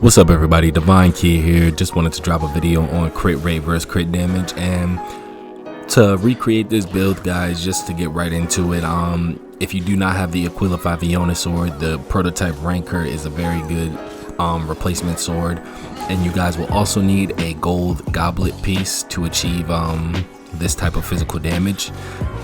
What's up everybody, Divine Key here. Just wanted to drop a video on crit rate versus crit damage and to recreate this build, guys, just to get right into it. If you do not have the Aquila Faviona sword, the prototype Ranker is a very good replacement sword, and you guys will also need a gold goblet piece to achieve this type of physical damage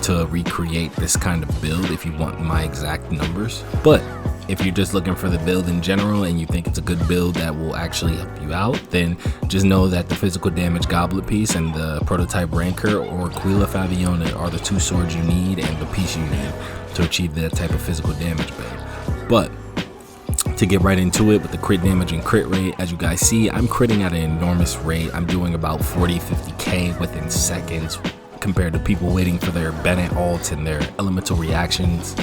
to recreate this kind of build if you want my exact numbers. But if you're just looking for the build in general and you think it's a good build that will actually help you out, then just know that the physical damage goblet piece and the prototype Ranker or Aquila Faviona are the two swords you need and the piece you need to achieve that type of physical damage build. But to get right into it with the crit damage and crit rate, as you guys see, I'm critting at an enormous rate. I'm doing about 40-50k within seconds compared to people waiting for their Bennett ults and their elemental reactions.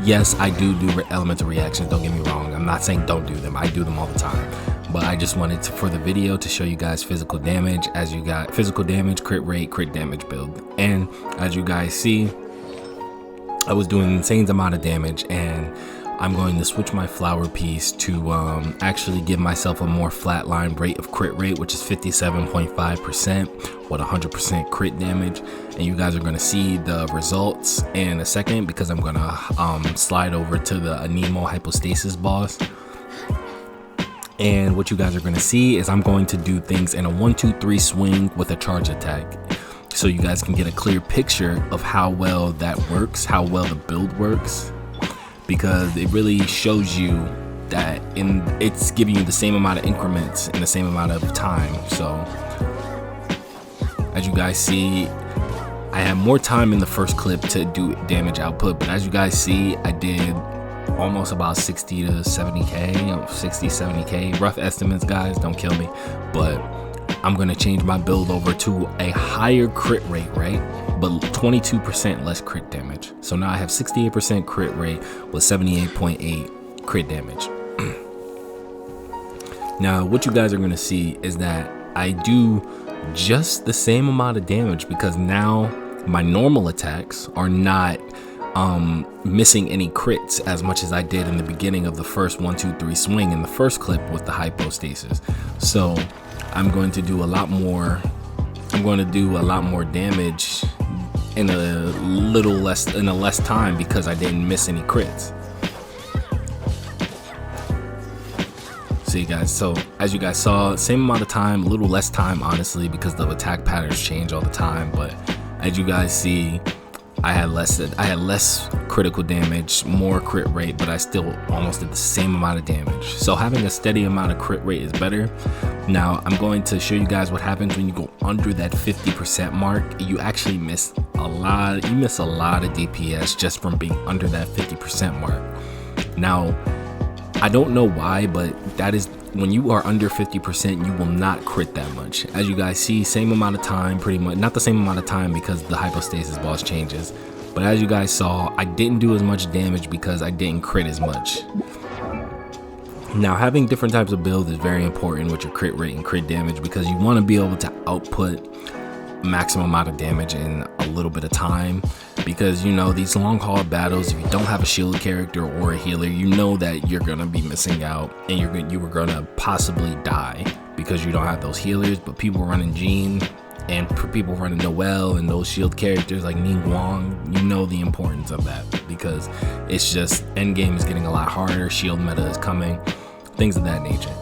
Yes, I do elemental reactions, don't get me wrong. I'm not saying don't do them, I do them all the time. But I just wanted to, for the video, to show you guys physical damage, as you got physical damage, crit rate, crit damage build. And as you guys see, I was doing an insane amount of damage, and I'm going to switch my flower piece to actually give myself a more flatline rate of crit rate, which is 57.5% with 100% crit damage. And you guys are going to see the results in a second, because I'm going to slide over to the Anemo hypostasis boss. And what you guys are going to see is I'm going to do things in a 1-2-3 swing with a charge attack, so you guys can get a clear picture of how well that works, how well the build works, because it really shows you that it's giving you the same amount of increments in the same amount of time. So as you guys see, I had more time in the first clip to do damage output, but as you guys see, I did almost about 60 to 70k, 60, 70k, rough estimates, guys, don't kill me. But I'm gonna change my build over to a higher crit rate, right? But 22% less crit damage. So now I have 68% crit rate with 78.8 crit damage. Now what you guys are gonna see is that I do just the same amount of damage, because now my normal attacks are not missing any crits as much as I did in the beginning of the first 1-2-3 swing in the first clip with the hypostasis. So I'm going to do a lot more. I'm going to do a lot more damage in a less time, because I didn't miss any crits. See, guys, so as you guys saw, same amount of time, a little less time, honestly, because the attack patterns change all the time. But as you guys see, I had less critical damage, more crit rate, but I still almost did the same amount of damage. So having a steady amount of crit rate is better. Now I'm going to show you guys what happens when you go under that 50% mark. You actually miss a lot. You miss a lot of DPS just from being under that 50% mark. Now I don't know why, but that is when you are under 50%, you will not crit that much. As you guys see, same amount of time, pretty much, not the same amount of time because the hypostasis boss changes. But as you guys saw, I didn't do as much damage because I didn't crit as much. Now having different types of builds is very important with your crit rate and crit damage, because you want to be able to output maximum amount of damage in a little bit of time. Because you know, these long haul battles, if you don't have a shield character or a healer, you know that you're gonna be missing out, and you were gonna possibly die because you don't have those healers. But people running Jean and people running Noelle and those shield characters like Ning Wong, you know the importance of that, because it's just endgame is getting a lot harder, shield meta is coming, things of that nature.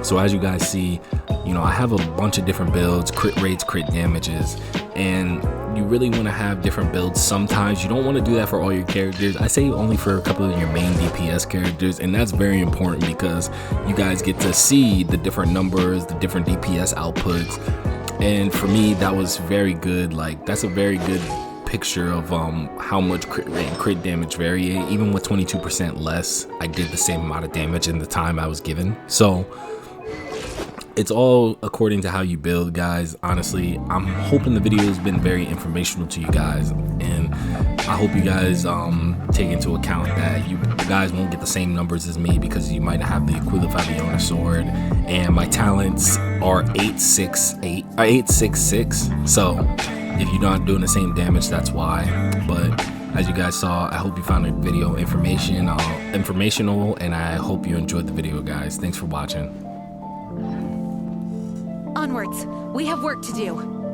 So as you guys see, you know, I have a bunch of different builds, crit rates, crit damages, and you really want to have different builds. Sometimes you don't want to do that for all your characters. I say only for a couple of your main DPS characters, and that's very important because you guys get to see the different numbers, the different DPS outputs. And for me, that was very good. Like, that's a very good picture of how much crit rate and crit damage vary. Even with 22% less, I did the same amount of damage in the time I was given. So it's all according to how you build, guys. Honestly, I'm hoping the video has been very informational to you guys, and I hope you guys take into account that you guys won't get the same numbers as me, because you might have the Aquila Faviona sword and my talents are 866. So if you're not doing the same damage, that's why. But as you guys saw, I hope you found the video informational, and I hope you enjoyed the video, guys. Thanks for watching. Onwards. We have work to do.